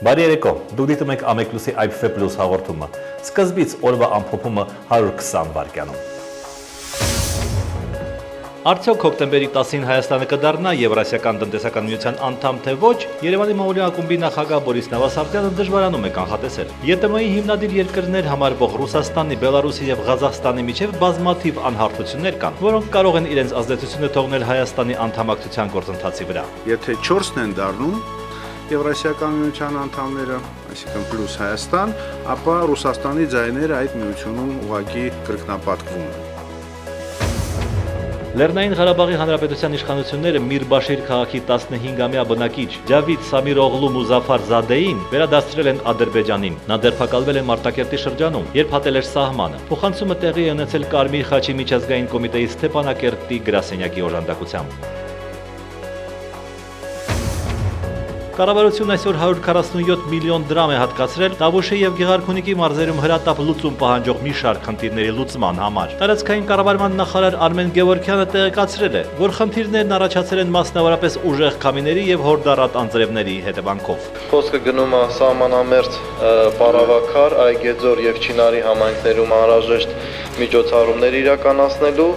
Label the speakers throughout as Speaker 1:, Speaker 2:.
Speaker 1: Բարի երեկո, դուք դիտում եք Ամեկլուսի IPF+ հաղորդումը, սկզբից օրվա ամփոփումը 120 վայրկյանում։ Արդյոք հոկտեմբերի 10-ին Հայաստանը կդառնա Եվրասիական տնտեսական միության անդամ թե ոչ, Երևանի Մամուլի ակումբի նախագահ Բորիս Նավասարդյանը դժվարանում է կանխատեսել։ ԵՏՄ-ի հիմնադիր երկրներ համարվող Ռուսաստանի, Բելարուսի եւ Ղազախստանի միջև բազմաթիվ անհարթություններ կան, որոնք կարող են իրենց ազդեցությունը թողնել Հայաստանի անդամակցության գործընթացի վրա։
Speaker 2: Եթե 4-ն են դառնում Եվրասիական միության անդամները, այսինքն պլյուս Հայաստան, ապա Ռուսաստանի ձայները այդ միությունում ուղղակի կրկնապատկվում են։
Speaker 1: Լեռնային Ղարաբաղի Հանրապետության իշխանությունները Միրբաշիր քաղաքի 15-ամյա բնակիչ Ջավիդ Սամիրօղլու Մուզաֆար-Զադեին վերադարձրել են Ադրբեջանին։ Նա դերբակալվել է Մարտակերտի շրջանում, երբ հատել էր սահմանը։ Փոխանցումը տեղի է ունեցել Կարմիր խաչի միջազգային կոմիտեի Ստեփանակերտի գրասենյակի օժանդակությամբ։ Կառավարությունն այսօր 147 միլիոն դրամ է հատկացրել Տավուշի եւ Գեղարքունիքի մարզերում հրատապ լուծում պահանջող մի շարք խնդիրների լուծման համար։ Տարածքային կառավարման նախարար Արմեն Գևորգյանը տեղեկացրել է, որ խնդիրներն առաջացել են մասնավորապես ուժեղ քամիների եւ հորդառատ անձրևների հետևանքով։
Speaker 3: Խոսքը գնում է սահմանամերձ Պարավաքար, Այգեձոր եւ Չինարի համայնքներում անհրաժեշտ միջոցառումներ իրականացնելու։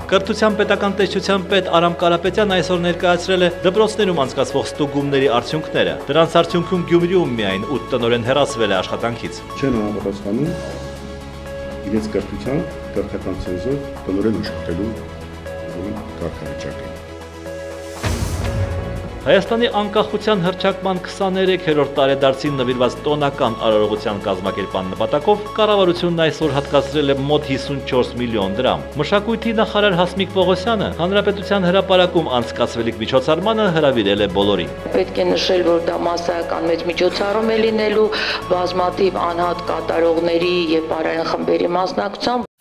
Speaker 1: Կրթության պետական տեսչության պետ Արամ Կարապետյանը այսօր ներկայացրել է դպրոցներում անցկացվող ստուգումների արդյունքները։ Դրանց արդյունքում Գյումրիում միայն 8 տնօրեն հեռացվել է աշխատանքից։
Speaker 4: Չեն համապատասխանում իրենց կրթական ցենզով տնօրեն աշխատելու կարգավիճակին։
Speaker 1: Հայաստանի անկախության հռչակման 23-րդ տարեդարձին նվիրված տոնական արարողության կազմակերպման նպատակով կառավարությունն այսօր հատկացրել է մոտ 54 միլիոն դրամ։ Մշակույթի նախարար Հասմիկ Պողոսյանը Հանրապետության հրապարակում անցկացվելիք միջոցառմանը հրավիրել է բոլորին։
Speaker 5: Պետք է նշել, որ դա մասսայական մեծ միջոցառում է լինելու բազմաթիվ անհատ կատարողների եւ բարային խմբերի մասնակցությամբ։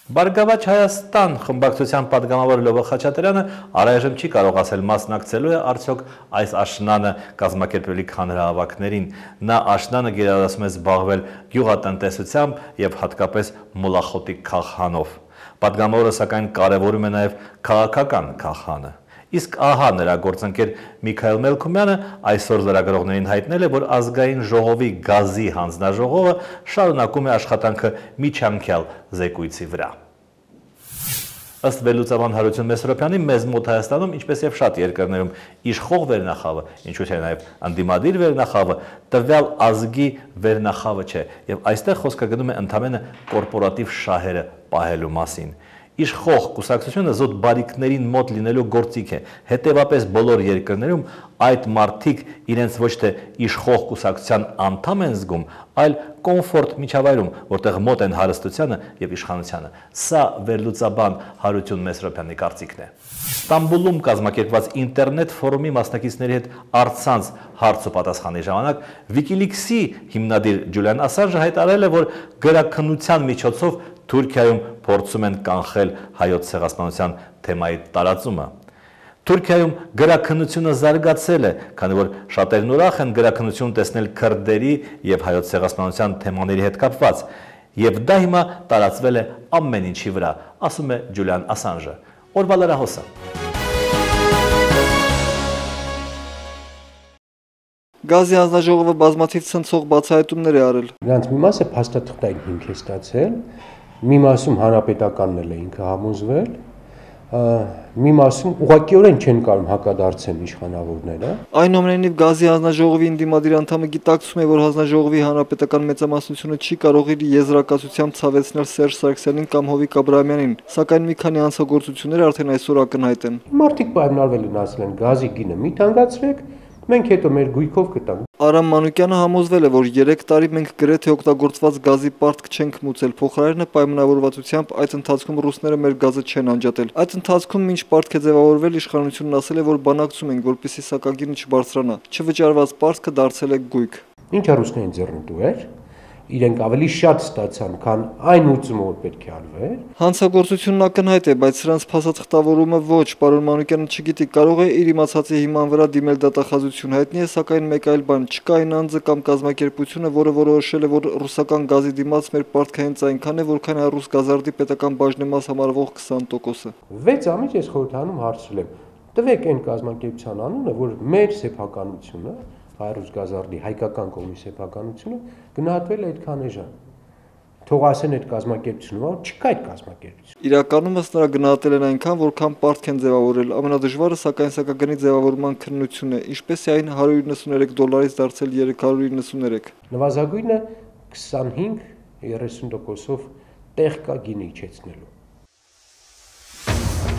Speaker 1: Բարգավաճ Հայաստան խմբակցության պատգամավոր Լովա Խաչատրյանը առայժմ չի կարող ասել մասնակցելու է արդյոք այս աշնանը կազմակերպվելիք հանրահավաքներին։ Նա աշնանը գերադասում է զբաղվել գյուղատնտեսությամբ եւ հատկապես մոլախոտի քաղհանով։ Պատգամավորը սակայն կարևորում է նաեւ քաղաքական քաղհանը։ Իսկ ահա նրա գործընկեր Միքայել Մելքումյանը այսօր լրագրողներին հայտնել է, որ ազգային ժողովի գազի հանձնաժողովը շարունակում է աշխատանքը միջանկյալ զեկույցի վրա։ Ըստ վերլուծաբան Հարություն Մեսրոպյանի, մեզ մոտ Հայաստանում, ինչպես եւ շատ երկրներում, իշխող վերնախավը, ինչու թե նաեւ անդիմադիր վերնախավը, տվյալ ազգի վերնախավը չէ, եւ այստեղ խոսքը գնում է ընդամենը կորպորատիվ շահերը պահելու մասին։ Իշխող կուսակցությունը զոտ բարիքներին մոտ լինելու գործիք է, հետևապես բոլոր երկրներում այդ մարդիկ իրենց ոչ թե իշխող կուսակցության անդամ են զգում, այլ կոմֆորտ միջավայրում, որտեղ մոտ են հարստությանը եւ իշխանությանը։ Սա վերլուծաբան Հարություն Մեսրոպյանի կարծիքն է։ Ստամբուլում կազմակերպված ինտերնետ ֆորումի մասնակիցների հետ առցանց հարց ու պատասխանի ժամանակ WikiLeaks-ի հիմնադիր Ջուլիան Ասանժը հայտարարել է, որ գրաքննության միջոցով Թուրքիայում փորձում են կանխել հայոց ցեղասպանության թեմայի տարածումը։ Թուրքիայում գրաքննությունը զարգացել է, քանի որ շատերն ուրախ են գրաքննություն տեսնել քրդերի եւ հայոց ցեղասպանության թեմաների հետ կապված, եւ դա հիմա տարածվել է ամեն ինչի վրա, ասում է Ջուլիան Ասանժը։ Օրվա լրահոսը։
Speaker 6: Գազի հանձնաժողովը բազմաթիվ ցնցող բացահայտումներ է արել։
Speaker 7: Նրանց մի մասը փաստաթղթային հիմք է ստացել, մի մասում հանրապետականն էլ է ինքը համոզվել, մի մասում ուղղակիորեն չեն կարող հակադարձեն իշխանավորները։
Speaker 6: Այնուամենայնիվ Գազի հանձնաժողովի ընդդիմադիր անդամը գիտակցում է, որ հանձնաժողովի հանրապետական մեծամասնությունը չի կարող իր եզրակացությամբ ցավեցնել Սերժ Սարգսյանին կամ Հովիկ Աբրահամյանին, սակայն մի քանի անցագործություններ արդեն այսօր ակնհայտ են։
Speaker 7: Մարդիկ պայմանավորվել են, ասել են գազի գինը մի թանկացրեք, մենք հետո մեր գույքով կտանք։
Speaker 6: Արամ Մանուկյանը համոզվել է, որ 3 տարի մենք գրեթե օգտագործված գազի պարտք չենք մուծել, փոխարենը պայմանավորվածությամբ այդ ընթացքում ռուսները մեր գազը չեն անջատել։ Այդ ընթացքում ինչ պարտք է ձևավորվել, իշխանությունն ասել է, որ բանակցում ենք, որպեսզի սակագիրը չբարձրանա։ Չվճարված պարտքը դարձել է գույք։
Speaker 7: Ինչա ռուսներին ձեռնտու էր, իրենք ավելի շատ ստացան, քան այն ուծումը, որ պետք է արվեր։
Speaker 6: Հանցագործությունն ակնհայտ է, բայց սրանց փաստաթղթավորումը ոչ, պարոն Մանուկյանը չգիտի, կարող է իր իմացածի հիման վրա դիմել դատախազություն, հայտնի է, սակայն մեկ այլ բան, չկա այն անձը կամ կազմակերպությունը, որը որոշել է, որ ռուսական գազի դիմաց մեր պարտքը հենց այնքան է, որքան ռուս գազարդի պետական բաժնեմաս համարվող 20%-ը։
Speaker 7: 6 ամիս ես խորհրդանում հարցրել եմ, տվեք այն կազմակերպության անունը, որ մեր սեփականությունը, Հայրուս Գազարդի հայկական կողմի սեփականությունը գնահատվել է այդքան էժան։ Թող ասեն այդ կազմակերպությունը, որ չկա այդ կազմակերպություն։
Speaker 6: Իրականում ըստ նրա գնահատել են այնքան, որքան պարտք են ձևավորել։ Ամենադժվարը սակայն սակագնի ձևավորման քննությունն է, ինչպես է այն $193 դարձել 393։
Speaker 7: Նվազագույնը 25-30%-ով տեղ կա գինի իջեցնելու։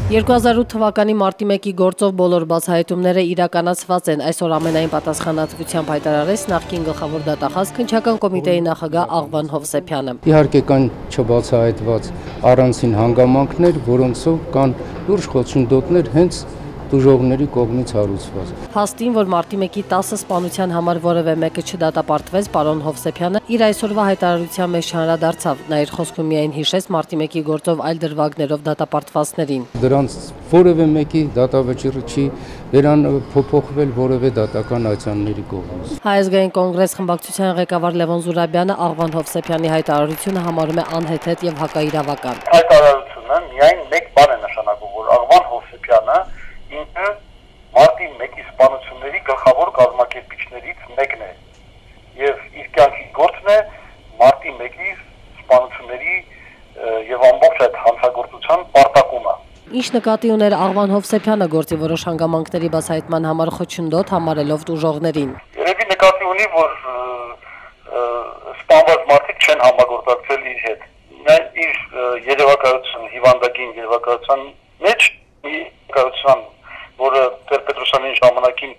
Speaker 8: 2008 թվականի մարտի 1-ի գործով բոլոր բացահայտումները իրականացված են, այսօր ամենայն պատասխանատվությամբ հայտարարեց նախկին գլխավոր դատախազ քննչական կոմիտեի նախագահ Աղվան Հովսեփյանը։
Speaker 9: Իհարկե կան չբացահայտված առանցին հանգամանքներ, որոնցով կան լուրջ խոչընդոտներ հենց դժողների կողմից հարուցված։
Speaker 8: Փաստին, որ մարտի 1-ի 10 սպանության համար որևէ մեկը չդատապարտվեց, պարոն Հովսեփյանը իր այսօրվա հայտարարության մեջ չանդրադարձավ, նա իր խոսքում միայն հիշեց մարտի 1-ի գործով այլ դրվագներով դատապարտվածներին։
Speaker 9: Դրանց որևէ մեկի դատավճիռը չի վերափոխվել որևէ դատական այցանների կողմից։
Speaker 8: Հայ ազգային կոնգրես խմբակցության ղեկավար Լևոն Զուրաբյանը Աղվան Հովսեփյանի հայտարարությունը համարում է անհեթեթ եւ հակաիրավական։
Speaker 10: Հայտարարությունը միայն մեկ բան է նշանակում, որ Աղվան Հովսեփյանը ինքը մարտի 1-ի սպանությունների գլխավոր կազմակերպիչներից մեկն է եւ իր կյանքի գործն է մարտի 1-ի սպանությունների եւ ամբողջ այդ հանցագործության պարտակումը։
Speaker 8: Ինչ նկատի ուներ Աղվան Հովսեփյանը գործի որոշ հանգամանքների բացահայտման համար խոչընդոտ համարելով տուժողներին։
Speaker 10: Երևի նկատի ունի, որ սպանված մարդիկ չեն համագործակցել իր հետ։ Նա իր երևակայության հիվանդագին երևակայության մեջ երևակայության, որը Տեր-Պետրոսյանի ժամանակին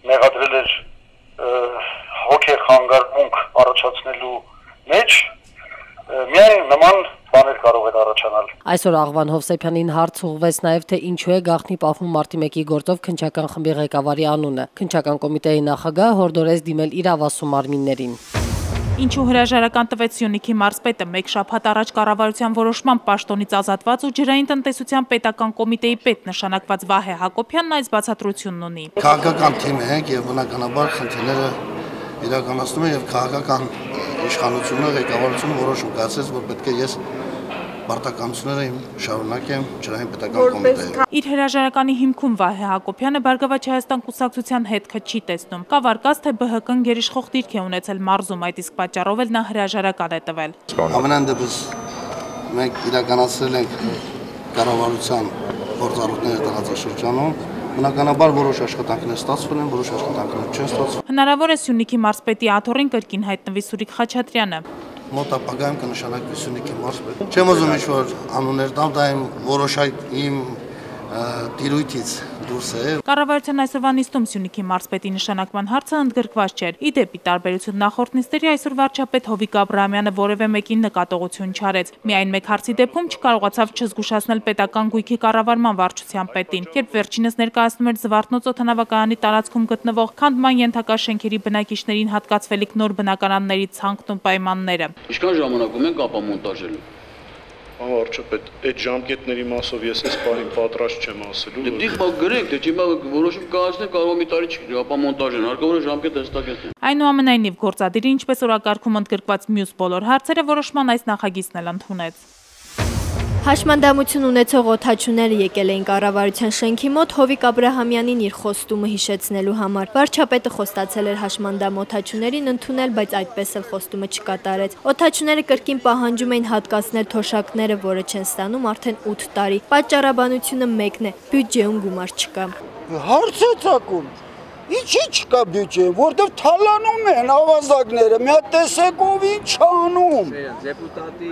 Speaker 10: մեղադրել էր հոգեխանգարմունք առաջացնելու մեջ, միայն նման բաներ կարող էր առաջանալ։
Speaker 8: Այսօր Աղվան Հովսեփյանին հարց ուղղվեց նաև թե ինչու է գաղտնի պահվում մարտի 1-ի գործով քննչական խմբի ղեկավարի անունը։ Քննչական կոմիտեի նախագահը հորդորեց դիմել իրավասու մարմիններին։
Speaker 11: Ինչու հրաժարական տվեց Սյունիքի մարզպետը մեկ շաբաթ առաջ կառավարության որոշմամբ պաշտոնից ազատված ու ջրային տնտեսության պետական կոմիտեի պետ նշանակված Վահե Հակոբյանն այս բացատրությունն ունի։
Speaker 12: Քաղաքական թիմ ենք եւ բնականաբար խնդիրները իրականացնում են եւ քաղաքական իշխանությունը, ղեկավարությունը որոշում կայացրեց, որ պետք է ես պարտականությունները շարունակեմ ջրային պետական կոմիտեում։
Speaker 11: Իր հրաժարականի հիմքում Վահե Հակոբյանը Բարգավաճ Հայաստան կուսակցության հետքը չի տեսնում։ Կա վարկած, թե ԲՀԿ-ն գերիշխող դիրք է ունեցել մարզում, այդ իսկ պատճառով էլ նա հրաժարական է տվել։
Speaker 12: Ամենայն դեպս մենք իրականացրել ենք կառավարության գործառույթները տարածաշրջանում, բնականաբար որոշ աշխատանքներ ստացվել են, որոշ աշխատանքներ չեն ստացվել։
Speaker 11: Հնարավոր է Սյունիքի մարզպետի աթոռին կրկին հայտնվի Սուրիկ Խաչատրյանը։
Speaker 12: Մոտ ապագայում կնշանակվի Սյունիքի մարզպետ։ Չեմ ուզում ինչ-որ անուններ տամ, դա իմ տիրույթից դուրս է։
Speaker 11: Կառավարության այսօրվա նիստում Սյունիքի մարզպետի նշանակման հարցը ընդգրկված չէր։ Ի դեպ, ի տարբերություն նախորդ նիստերի, այսօր վարչապետ Հովիկ Աբրահամյանը որևէ մեկին նկատողություն չարեց։ Միայն մեկ հարցի դեպքում չկարողացավ չզգուշացնել պետական գույքի կառավարման վարչության պետին, երբ վերջինս ներկայացնում էր Զվարթնոց օդանավակայանի տարածքում գտնվող քանդման ենթակա շենքերի բնակիչներին հատկացվելիք նոր բնակարանների ցանկն ու պայմանները։
Speaker 13: Ինչքան ժամանակ ունենք ապամոնտաժելու։
Speaker 2: Վարչապետ, այդ ժամկետների մասով ես այս պահին պատրաստ չեմ ասելու։
Speaker 13: Դե դիխմա գրեք, դե չիմա որոշում կայացնենք, կարող է մի տարի ապամոնտաժեն, հարկավոր է ժամկետը հստակեցնել։
Speaker 11: Այնուամենայնիվ գործադիրի ինչպես օրակարգում ընդգրկված մյուս բոլոր հարցերը որոշման այս նախագիծն էլ ընդունեց։
Speaker 14: Հաշմանդամություն ունեցող օդաչուները եկել էին կառավարության շենքի մոտ Հովիկ Աբրահամյանին իր խոստումը հիշեցնելու համար։ Վարչապետը խոստացել էր հաշմանդամ օդաչուներին ընդունել, բայց այդպես էլ խոստումը չկատարեց։ Օդաչուները կրկին պահանջում էին հատկացնել թոշակները, որը չեն ստանում արդեն 8 տարի։ Պատճառաբանությունը մեկն է՝ բյուջեում գումար չկա։
Speaker 15: Հարց է ցակում։ Ինչի չկա բյուջե, որտեվ թալանում են ավազակները, մի հատ տեսեք ով ինչ անում։
Speaker 16: Դեպուտատի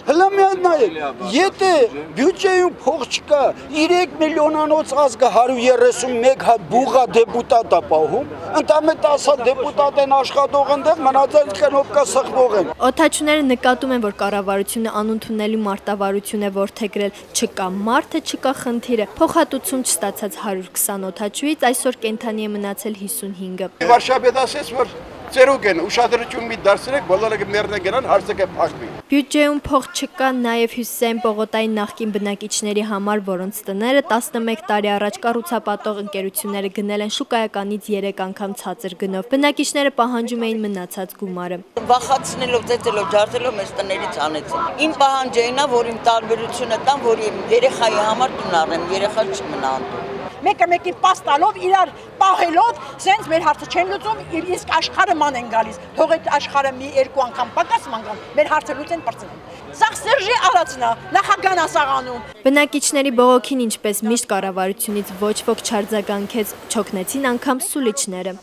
Speaker 15: Հələ մի հատ նայեք, եթե բյուջեում փող չկա, 3 միլիոնանոց ազգը 131 հատ բուղա դեպուտատ է պահում, ընդամենը 10 հատ դեպուտատ են աշխատող ընդեղ, մնացած կնոպկա սխվող են։
Speaker 14: Օդաչուները նկատում են, որ կառավարությունը անընդունելի մարտավարություն է որդեգրել, չկա մարդը, չկա խնդիրը։ Փոխհատուցում չստացած 120 օդաչուից այսօր կենթանի է մնացել 55-ը։
Speaker 15: Վարշապետ ասեց, որ ծերուկ են, ուշադրություն մի դարձրեք, բոլորը կմեռնեն գնան, հարցը կփակվի։
Speaker 14: Բյուջեում փող չկա նաև Հյուսիսային պողոտայի նախկին բնակիչների համար, որոնց տները 11 տարի առաջ կառուցապատող ընկերությունները գնել են շուկայականից 3 անգամ ցածր գնով։ Բնակիչները պահանջում էին մնացած գումարը։
Speaker 17: Վախացնելով, ծեծելով, ջարդելով մեզ տներից անեցին։ Իմ պահանջը այն է, որ իմ տարբերությունը տամ, որ երեխայի համար տուն առնեմ, երեխա չմնա անտուն։
Speaker 16: մեկը մեկին պաս տալով, իրար պահելով, սենց մեր հարցը չեն լուծում, իսկ աշխարհը ման են գալիս։ Թող այդ աշխարհը մի երկու անգամ պակաս մանգան, մեր հարցը լուծեն բրծեն։ Սա Սերժի արածնա, նախագահն ասաղանում։
Speaker 14: Բնակիչների բողոքին ինչպես միշտ կառավարությունից ոչ ոք չարձագանքեց, չօգնեցին անգամ սուլիչները։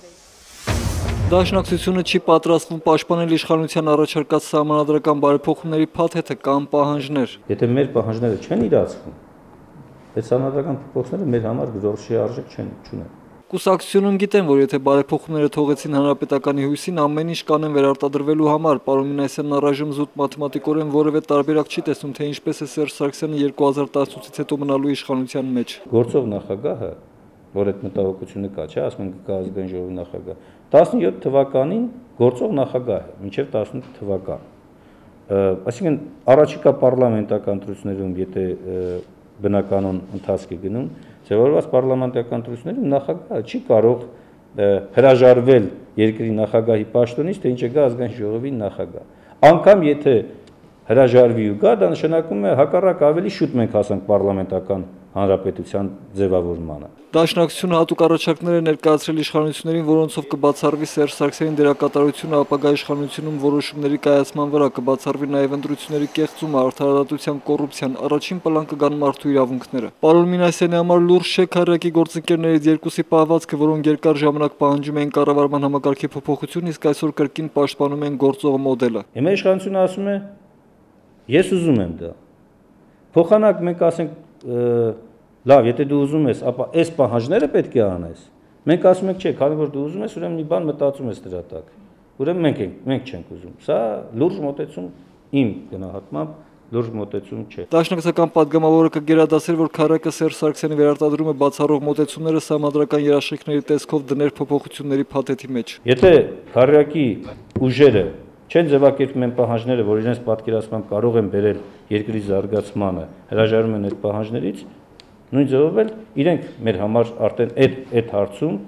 Speaker 6: Դաշնակցությունը չի պատրաստվում պաշտպանել իշխանության առաջարկած սահմանադրական բարեփոխումների փաթեթը կամ պահանջներ։
Speaker 18: Եթե մեր պահանջները չեն իրացվում, այդ սահմանադրական փոփոխությունները մեր համար գրոշի արժեք չունեն։
Speaker 6: Կուսակցությունում գիտեն, որ եթե բարեփոխումները թողեցին հանրապետականի հույսին, ամեն ինչ կանեն վերարտադրվելու համար, պարոն Մինասյանն առայժմ զուտ մաթեմատիկորեն որևէ տարբերակ չի տեսնում, թե ինչպես է Սերժ Սարգսյանը 2018-ից հետո մնալու իշխանության մեջ։
Speaker 18: Գործող նախագահը, որ այդ մտահոգությունը կա, չէ, ասում են կա ազգային ժողովի նախագահ, 17 թվականին գործող նախագահ է, մինչև 18 թվական։ Այսինքն առաջիկա պարլամենտական ընտրություններում, եթե բնականon ընթացք է գնում, ձևավորված պարլամենտական ընտրություններում նախագահը չի կարող հրաժարվել երկրի նախագահի պաշտոնից, թե ինչ է գա ազգային ժողովի նախագահ։ Անկամ եթե հրաժարվի ու գա, դա նշանակում է հակառակ ավելի շուտ մենք հասանք պարլամենտական հանրապետության ձևավորմանը։
Speaker 6: Դաշնակցությունը հատուկ առաջարկներ է ներկայացրել իշխանություններին, որոնցով կբացառվի Սերժ Սարգսյանի դերակատարությունը ապագա իշխանությունում որոշումների կայացման վրա, կբացառվի նաև ընտրությունների կեղծումը, արդարադատության, կոռուպցիան, առաջին պլան կգան մարդու իրավունքները։ Պարոն Մինասյանի համար լուրջ չէ քարյակի գործընկերներից երկուսի պահվածքը, որոնք երկար ժամանակ պահանջում էին կառավարման համակարգի փոփոխություն, իսկ այսօր կրկին պաշտպանում են գործող մոդելը։
Speaker 18: Հիմա իշխանությունը ասում է, ես ուզում եմ դա։ Փոխանակ մենք ասենք լավ, եթե դու ուզում ես, ապա այս պահանջները պետք է անես։ Մենք ասում ենք, չէ, քանի որ դու ուզում ես, ուրեմն մի բան մտածում ես դրա տակ։ Ուրեմն մենք չենք ուզում։ Սա լուրջ մոտեցում իմ գնահատմամբ լուրջ մոտեցում չէ։
Speaker 6: Դաշնակցական падգամավորը կգերադասեր, որ քարակը Սերժ Սարգսյանի վերարտադրումը բացառող մոտեցումները սահմանադրական երաշխիքների տեսքով դներ փոփոխությունների փաթեթի մեջ։
Speaker 18: Եթե քարյակի ուժերը չեն ձևակերպում են պահանջները, որ իրենց պատկերացմամբ կարող են բերել երկրի զարգացմանը, հրաժարվում են այդ պահանջներից, նույն ձևով էլ իրենք մեր համար արդեն այդ հարցում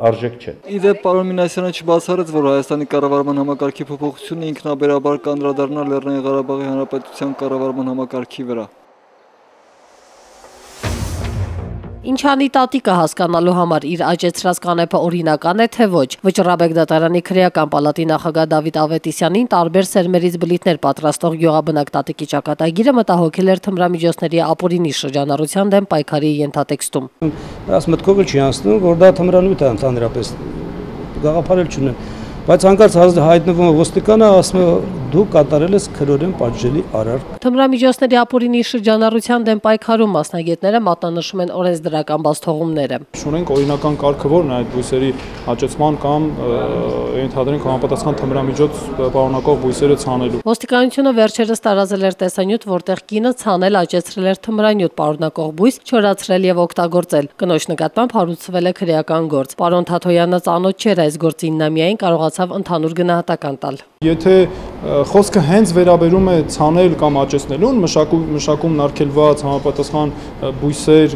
Speaker 18: արժեք չեն։
Speaker 6: Իդեպ պարոն Մինասյանը չբացառեց, որ Հայաստանի կառավարման համակարգի փոփոխությունը ինքնաբերաբար կանդրադառնա Լեռնային Ղարաբաղի Հանրապետության կառավարման համակարգի վրա։
Speaker 8: Ինչանի տատիկը հասկանալու համար իր աճեցրած կանեփը օրինական է, թե ոչ։ Վճռաբեկ դատարանի քրեական պալատի նախագահ Դավիթ Ավետիսյանին տարբեր սերմերից բլիթներ պատրաստող գյուղաբնակ տատիկի ճակատագիրը մտահոգել էր թմրամիջոցների ապօրինի շրջանառության դեմ պայքարի ենթատեքստում։
Speaker 7: Այս մտքով էլ չի անցնում, որ դա թմրանյութ է ընդհանրապես գաղափարել չունեն։ Բայց հանկարծ հայտնվում է ոստիկանը, ասում է դու կատարել ես քրորեն պատժելի արար։
Speaker 8: Թմրամիջոցների ապօրինի շրջանառության դեմ պայքարում մասնագետները մատնանշում են օրենսդրական բացթողումները։
Speaker 19: Ունենք օրինական կարգավորն այդ բույսերի աճեցման կամ ենթադրենք համապատասխան թմրամիջոց պարունակող բույսերը ցանելու։
Speaker 8: Ոստիկանությունը վերջերս տարածել էր տեսանյութ, որտեղ կինը ցանել աճեցրել էր թմրանյութ պարունակող բույս, չորացրել եւ օգտագործել։ Կնոջ նկատմամբ հարուցվել է քրեական գործ։ Պարոն Թաթոյանը ծանոթ չէր այս գործին, նա միայն կարողացավ ընդհանուր գնահատական տալ։
Speaker 19: Եթե խոսքը հենց վերաբերում է ցանել կամ աճեցնելուն, մշակումն արգելված համապատասխան բույսեր,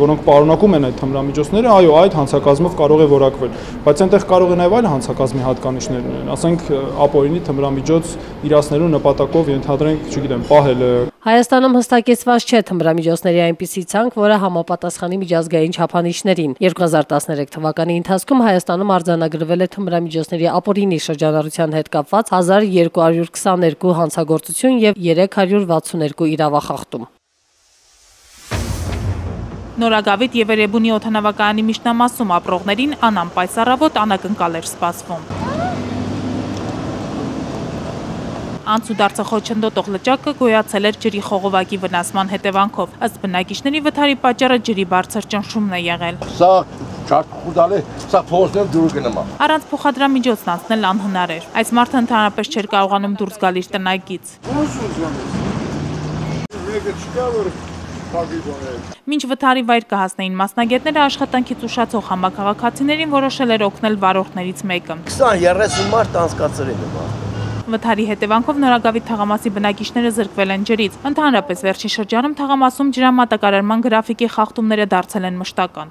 Speaker 19: որոնք պարունակում են այդ թմրամիջոցները, այո, այդ հանցակազմով կարող է որակվել, բայց այնտեղ կարող է նաև այլ հանցակազմի հատկանիշներ ունեն, ասենք ապօրինի թմրամիջոց իրացնելու նպատակով ենթադրենք, չգիտեմ, պահելը։
Speaker 8: Հայաստանում հստակեցված չէ թմրամիջոցների այնպիսի ցանկ, որը համապատասխանի միջազգային չափանիշներին։ 2013 թվականի ընթացքում Հայաստանում արձանագրվել է թմրամիջոցների ապօրինի շրջանառության հետ կապված 1222 հանցագործություն եւ 362 իրավախախտում։
Speaker 11: Նորագավիթ եւ Էրեբունի օդանավակայանի միջնամասում ապրողներին անանպայսառավոտ անակնկալ էր սպասվում։ Անցուդարձը խոչընդոտող լճակը գոյացել էր ջրի խողովակի վնասման հետևանքով։ Ըստ բնակիչների վթարի պատճառը ջրի բարձր ճնշումն է եղել։
Speaker 20: Սա չարքուդալի, սա փոսնել դուրս գնա։
Speaker 11: Առանց փոխադրամիջոցն անցնել անհնար էր։ Այս մարդը ընդհանրապես չէր կարողանում դուրս գալ իր տնայգից։ Մինչ վթարի վայր կհասնեին մասնագետները, աշխատանքից ուշացող համաքաղաքացիներին որոշել էր օգնել վարորդներից մեկը։
Speaker 20: 20-30 մարդ անցկացրել է։
Speaker 11: Վթարի հետևանքով Նորագավիթ թաղամասի բնակիչները զրկվել են ջրից։ Ընդհանրապես վերջին շրջանում թաղամասում ջրամատակարարման գրաֆիկի խախտումները դարձել են մշտական։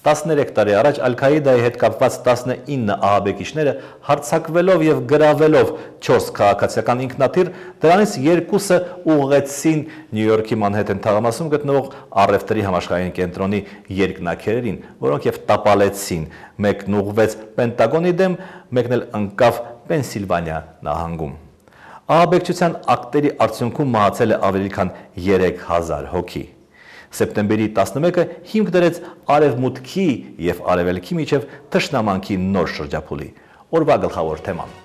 Speaker 1: 13 տարի առաջ Ալ-Քաիդայի հետ կապված 19 ահաբեկիչները հարձակվելով եւ գրավելով 4 քաղաքացիական ինքնաթիռ, դրանից 2-ը ուղղեցին Նյու Յորքի Մանհեթեն թաղամասում գտնվող առևտրի համաշխարհային կենտրոնի երկնաքերերին, որոնք եւ տապալեցին։ Մեկն ուղղվեց Պենտագոնի դեմ, մեկն էլ ընկավ Պենսիլվանիա նահանգում։ Ահաբեկչության ակտերի արդյունքում մահացել է ավելի քան 3000 հոգի։ Սեպտեմբերի 11-ը հիմք դրեց արևմուտքի եւ արևելքի միջև թշնամանքի նոր շրջափուլի։ Օրվա գլխավոր թեման։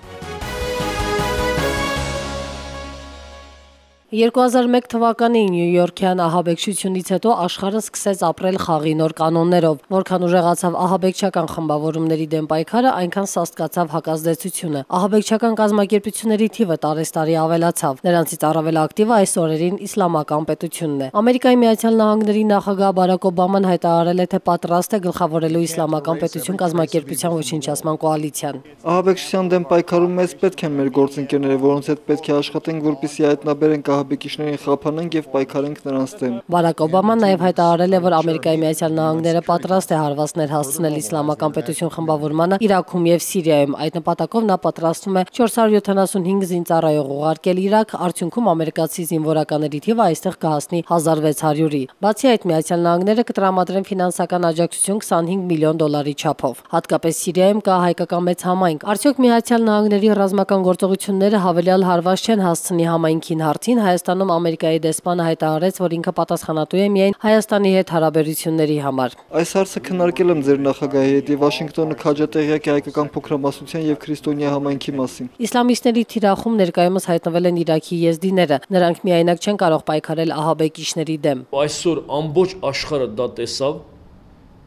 Speaker 8: 2001 թվականի Նյու Յորքյան ահաբեկչությունից հետո աշխարհը սկսեց ապրել խաղի նոր կանոններով, որքան ուժեղացավ ահաբեկչական խմբավորումների դեմ պայքարը, այնքան սաստկացավ հակազդեցությունը։ Ահաբեկչական կազմակերպությունների թիվը տարեստարի ավելացավ։ Նրանցից առավել ակտիվը այս օրերին իսլամական պետությունն է։ Ամերիկայի Միացյալ Նահանգների նախագահ Բարակ Օբաման հայտարարել է, թե պատրաստ է գլխավորելու իսլամական պետություն կազմակերպության ոչնչացման կոալիցիան։
Speaker 6: Ահաբեկչության դեմ պայքարում մեզ պետք են մեր գործընկերները, որոնց հետ պետք է աշխատենք, որպեսզի հայտնաբերենք ահաբեկիչներին խափանենք եւ պայքարենք նրանց դեմ։
Speaker 8: Բարակ Օբաման նաև հայտարարել է, որ Ամերիկայի Միացյալ Նահանգները պատրաստ է հարվածներ հասցնել իսլամական պետություն խմբավորմանը Իրաքում եւ Սիրիայում։ Այդ նպատակով նա պատրաստվում է 475 զինծառայող ուղարկել Իրաք, արդյունքում ամերիկացի զինվորականների թիվը այստեղ կհասնի 1600-ի։ Բացի այդ, Միացյալ Նահանգները կտրամադրեն ֆինանսական աջակցություն 25 միլիոն դոլարի չափով։ Հատկապես Սիրիայում կա հայկական մեծ համայնք։ Արդյոք Միացյալ Նահանգների ռազմական գործողությունները հավելյալ հարված չեն հասցնի համայնքին հարցին։ Հայաստանում Ամերիկայի դեսպանը հայտարարեց, որ ինքը պատասխանատու է միայն Հայաստանի հետ հարաբերությունների համար։
Speaker 6: Այս հարցը քննարկել եմ ձեր նախագահի հետ եւ Վաշինգտոնը քաջատեղյակ է հայկական փոքրամասնության եւ քրիստոնյա համայնքի մասին։
Speaker 8: Իսլամիստների թիրախում ներկայումս հայտնվել են Իրաքի եզդիները։ Նրանք միայնակ չեն կարող պայքարել ահաբեկիչների դեմ։
Speaker 21: Այսօր ամբողջ աշխարհը դա տեսավ,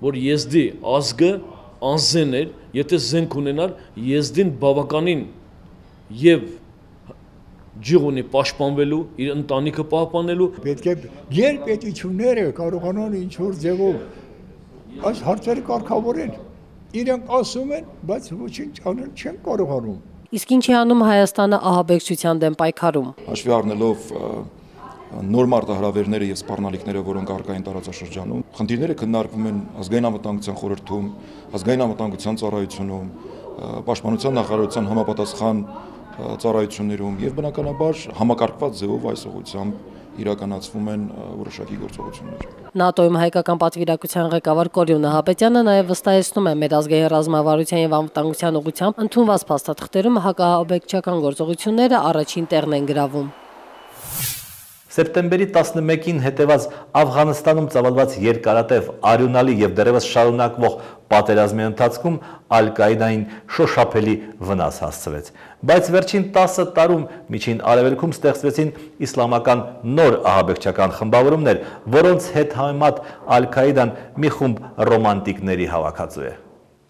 Speaker 21: որ եզդի ազգը անզեն էր, եթե զենք ունենար, եզդին բավականին եւ ջիղունի պաշտպանվելու, իր ընտանիքը պահպանելու։
Speaker 22: Պետք է գերպետությունները կարողանան ինչ-որ ձևով այս հարցերը կարգավորեն։ Իրենք ասում են, բայց ոչինչ անել չեն կարողանում։
Speaker 8: Իսկ ինչ է անում Հայաստանը ահաբեկչության դեմ պայքարում։
Speaker 23: Հաշվի առնելով նոր մարտահրավերները եւ սպառնալիքները, որոնք առկա են տարածաշրջանում, խնդիրները քննարկվում են ազգային անվտանգության խորհրդում, ազգային անվտանգության ծառայությունում, պաշտպանության նախարարության համապատասխան ծառայություններում եւ բնականաբար համակարգված ձևով այս ուղղությամբ իրականացվում են որոշակի գործողություններ։
Speaker 8: ՆԱՏՕ-ում հայկական պատվիրակության ղեկավար Կորյուն Նահապետյանը նաև վստահեցնում է, մեր ազգային ռազմավարության եւ անվտանգության ուղղությամբ ընդունված փաստաթղթերում հակաահաբեկչական գործողությունները առաջին տեղն են գրավում։
Speaker 1: Սեպտեմբերի 11-ին հետևած Աֆղանստանում ծավալված երկարատև արյունալի եւ դեռևս շարունակվող պատերազմի ընթացքում Ալ-Կաիդային շոշափելի վնաս հասցվեց։ Բայց վերջին 10 տարում միջին արևելքում ստեղծվեցին իսլամական նոր ահաբեկչական խմբավորումներ, որոնց հետ համեմատ Ալ-Կաիդան մի խումբ ռոմանտիկների հավաքածու է։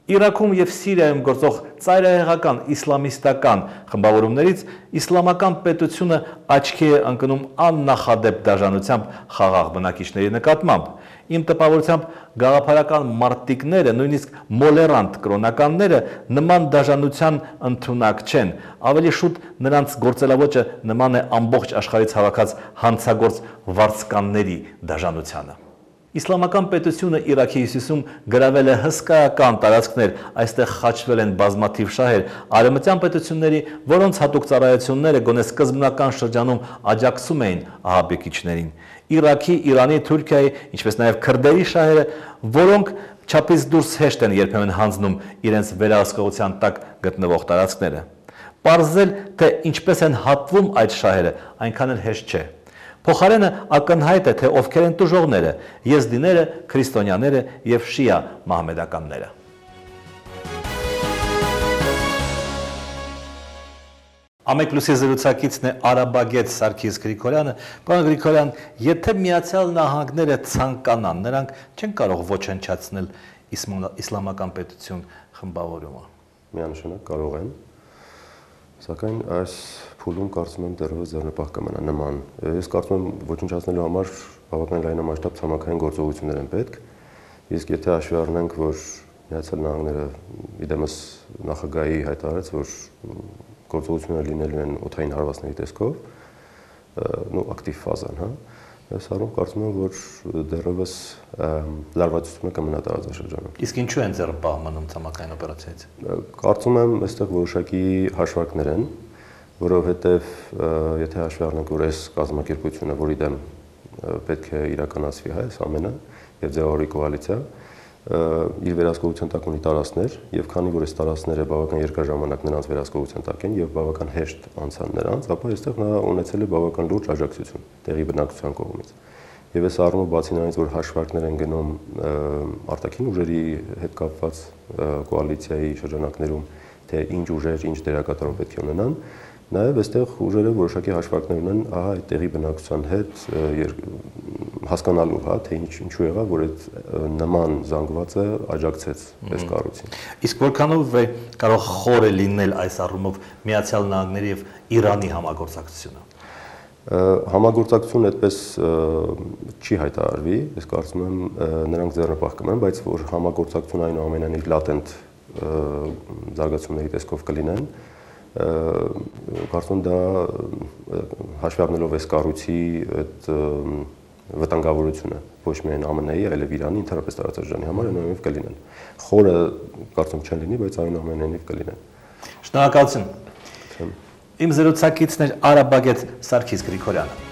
Speaker 1: Իրաքում եւ Սիրիայում գործող ծայրահեղական իսլամիստական խմբավորումներից իսլամական պետությունը աչքի է ընկնում աննախադեպ դաժանությամբ խաղաղ բնակիչների նկատմամբ։ Իմ տպավորությամբ գաղափարական մարտիկները, նույնիսկ մոլերանտ կրոնականները նման դաժանության ընդունակ չեն։ Ավելի շուտ նրանց գործելավոճը նման է ամբողջ աշխարհից հավաքած հանցագործ վարձկանների դաժանությանը։ Իսլամական պետությունը Իրաքի հյուսիսում գրավել է հսկայական տարածքներ, այստեղ խաչվել են բազմաթիվ շահեր, արևմտյան պետությունների, որոնց հատուկ ծառայությունները գոնե սկզբնական շրջանում աջակցում էին ահաբեկիչներին։ Իրաքի, Իրանի, Թուրքիայի, ինչպես նաև քրդերի շահերը, որոնք չափից դուրս հեշտ են երբեմն հանձնում իրենց վերահսկողության տակ գտնվող տարածքները։ Պարզել, թե ինչպես են հատվում այդ շահերը, այնքան էլ հեշտ չէ։ Փոխարենը ակնհայտ է, թե ովքեր են տուժողները՝ եզդիները, քրիստոնյաները եւ շիա մահմեդականները։ Ամեկլուսի զրուցակիցն է արաբագետ Սարգիս Գրիգորյանը։ Պարոն Գրիգորյան, եթե Միացյալ Նահանգները ցանկանան, նրանք չեն կարող ոչնչացնել իսլամական պետություն խմբավորումը։
Speaker 24: Միանշանակ կարող են, սակայն այս փուլում կարծում եմ դեռևս ձեռնպահ կմնա նման։ Ես կարծում եմ ոչնչացնելու համար բավական լայնամասշտաբ ցամաքային գործողություններ են պետք, իսկ եթե հաշվի առնենք, որ Միացյալ Նահանգները իդեմս նախագահի հայտարարեց, որ գործողությունները լինելու են օդային հարվածների տեսքով, ակտիվ ֆազան, Ես առում կարծում եմ, որ դեռևս լարվածությունը կմնա տարածաշրջանում։
Speaker 1: Իսկ ինչու են ձեռը պահ մնում ցամաքային օպերացիայից։
Speaker 24: Կարծում եմ, այստեղ որոշակի հաշվարկներ են, որովհետև եթե հաշվի առնենք, որ այս կազմակերպությունը, որի դեմ պետք է իրականացվի այս ամենը եւ ձևավորի կոալիցիա, իր վերահսկողության տակ ունի տարածքներ եւ քանի որ այս տարածքները բավական երկար ժամանակ նրանց վերահսկողության տակ են եւ բավական հեշտ անցան նրանց, ապա այստեղ նա ունեցել է բավական լուրջ աջակցություն տեղի բնակչության կողմից։ Եվ այս առումով բացի նրանից, որ հաշվարկներ են գնում արտաքին ուժերի հետ կապված կոալիցիայի շրջանակներում, թե ինչ ուժեր, ինչ դերակատարում պետք է ունենան, նաև այստեղ ուժերը որոշակի հաշվարկներ ունեն այդ տեղի բնակչության հետ հասկանալու, թե ինչու եղավ, որ այդ նման զանգվածը աջակցեց այս կառույցին։
Speaker 1: Իսկ որքանով է կարող խոր է լինել այս առումով Միացյալ Նահանգների եւ Իրանի համագործակցությունը։
Speaker 24: Համագործակցություն այդպես չի հայտարարվի, ես կարծում եմ նրանք ձեռնպահ կմնան, բայց որ համագործակցություն այնուամենայնիվ լատենտ զարգացումների տեսքով կլինեն, կարծում դա հաշվի առնելով այս կառույցի այդ վտանգավորությունը ոչ միայն ԱՄՆ-ի, այլև Իրանի, ընդհանրապես տարածաշրջանի համար այնուամենայնիվ կլինեն։ Խորը կարծում չեն լինի, բայց այնուամենայնիվ կլինեն։
Speaker 1: Շնորհակալություն։ Իմ զրուցակիցն էր Արաբագետ Սարգիս Գրիգորյանը։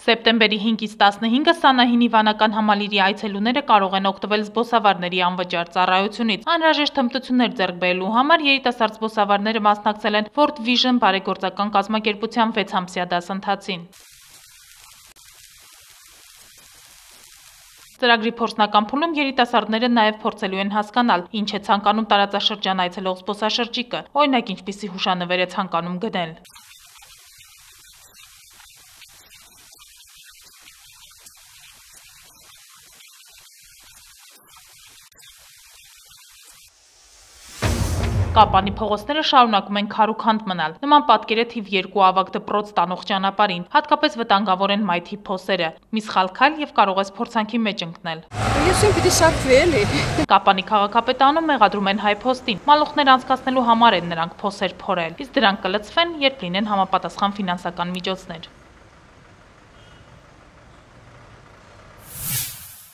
Speaker 11: Սեպտեմբերի 5-ից 15-ը Սանահին Իվանական համալիրի այցելուները կարող են օգտվել զբոսավարների անվճար ծառայությունից։ Անհրաժեշտ հմտություններ ձեռք բերելու համար երիտասարդ զբոսավարները մասնակցել են World Vision բարեգործական կազմակերպության 6-ամսյա դասընթացին։ Ծրագրի փորձնական փուլում երիտասարդները նաև փորձելու են հասկանալ, ինչ է ցանկանում տարածաշրջան այցելող զբոսաշրջիկը, օրինակ ինչպիսի հուշանվեր է ցանկանում գնել։ Կապանի փողոցները շարունակում են քարուքանդ մնալ։ Նման պատկեր է թիվ 2 ավագ դպրոց տանող ճանապարհին, հատկապես վտանգավոր են մայթի փոսերը։ Մի սխալ քայլ եւ կարող ես փորձանքի մեջ ընկնել։ Կապանի քաղաքապետարանում մեղադրում են հայ փոստին։ Մալուխներ անցկացնելու համար են նրանք փոսեր փորել, իսկ դրանք կլցվեն, երբ լինեն համապատասխան ֆինանսական միջոցներ։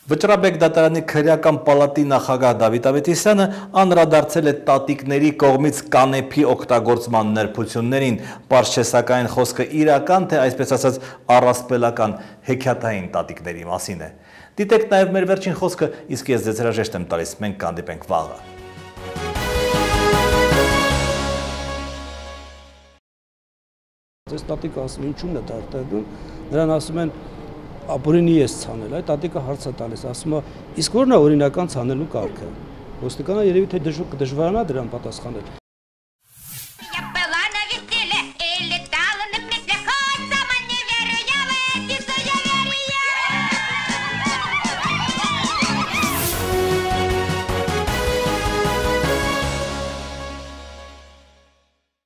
Speaker 1: Վճռաբեկ դատարանի քրեական պալատի նախագահ Դավիթ Ավետիսյանը անդրադարձել է տատիկների կողմից կանեփի օգտագործման նրբություններին, պարզ չէ սակայն խոսքը իրական, թե այսպես ասած առասպելական հեքիաթային տատիկների մասին է։ Դիտեք նաև մեր վերջին խոսքը, իսկ ես ձեզ հրաժեշտ եմ տալիս, մենք կհանդիպենք վաղը։
Speaker 3: Այս տատիկը ասում ինչու՞ն է դարտերում, նրան ասում են ապօրինի ես ցանել, այդ տատիկը հարց է տալիս, ասում է, իսկ ո՞րն է օրինական ցանելու կարգը։ Ոստիկանը երևի թե դժվարանա դրան պատասխանել։